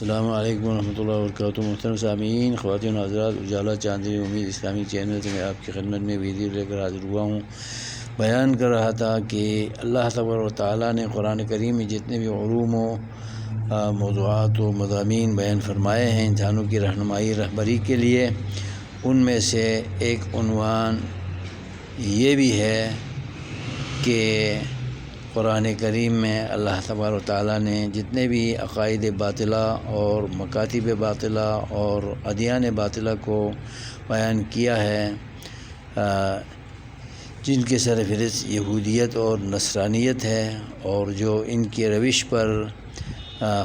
السلام علیکم ورحمۃ اللہ وبرکاتہ۔ محترم سامعین، خواتین و حضرات، اجالا چاندنی امید اسلامی چینل سے میں آپ کی خدمت میں ویڈیو لے کر حاضر ہوا ہوں۔ بیان کر رہا تھا کہ اللہ تبارک و تعالیٰ نے قرآن کریم میں جتنے بھی علوم و موضوعات و مضامین بیان فرمائے ہیں انسانوں کی رہنمائی رہبری کے لیے، ان میں سے ایک عنوان یہ بھی ہے کہ قرآن کریم میں اللہ تبارک و تعالیٰ نے جتنے بھی عقائد باطلہ اور مکاتب باطلہ اور ادیان باطلہ کو بیان کیا ہے، جن کے سر فہرست یہودیت اور نصرانیت ہے، اور جو ان کی روش پر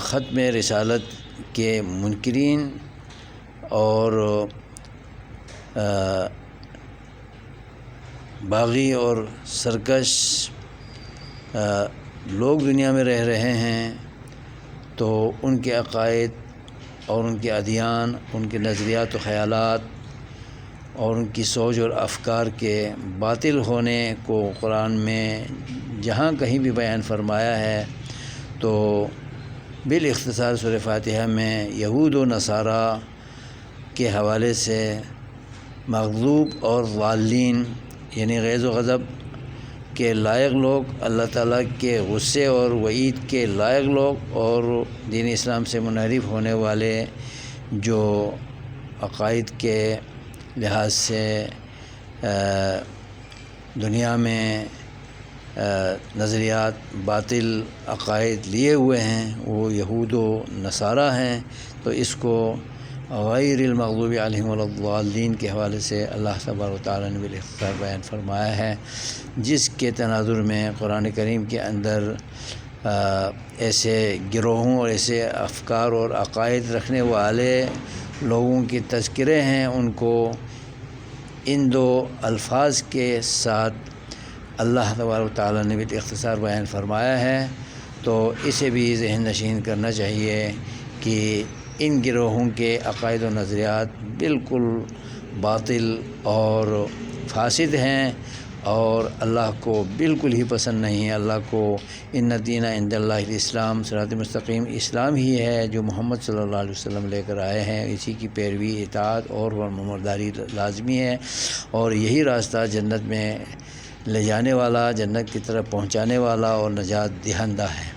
ختم رسالت کے منکرین اور باغی اور سرکش لوگ دنیا میں رہ رہے ہیں، تو ان کے عقائد اور ان کے ادیان، ان کے نظریات و خیالات اور ان کی سوچ اور افکار کے باطل ہونے کو قرآن میں جہاں کہیں بھی بیان فرمایا ہے، تو بالاختصار سورہ فاتحہ میں یہود و نصارہ کے حوالے سے مغضوب اور ضالین یعنی غیظ و غضب کے لائق لوگ، اللہ تعالیٰ کے غصے اور وعید کے لائق لوگ، اور دین اسلام سے منحرف ہونے والے جو عقائد کے لحاظ سے دنیا میں نظریات باطل عقائد لیے ہوئے ہیں، وہ یہود و نصارہ ہیں۔ تو اس کو غیر المغضوب علیہم ولا الضالین کے حوالے سے اللہ تبارک و تعالیٰ نے بالاختصار بیان فرمایا ہے، جس کے تناظر میں قرآن کریم کے اندر ایسے گروہوں اور ایسے افکار اور عقائد رکھنے والے لوگوں کے تذکرے ہیں، ان کو ان دو الفاظ کے ساتھ اللہ تبارک و تعالیٰ نے بالاختصار بیان فرمایا ہے۔ تو اسے بھی ذہن نشین کرنا چاہیے کہ ان گروہوں کے عقائد و نظریات بالکل باطل اور فاسد ہیں، اور اللہ کو بالکل ہی پسند نہیں ہے۔ اللہ کو ان الدین عند اللہ الاسلام، صراط مستقیم اسلام ہی ہے جو محمد صلی اللہ علیہ وسلم لے کر آئے ہیں، اسی کی پیروی، اطاعت اور فرمانبرداری لازمی ہے، اور یہی راستہ جنت میں لے جانے والا، جنت کی طرف پہنچانے والا اور نجات دہندہ ہے۔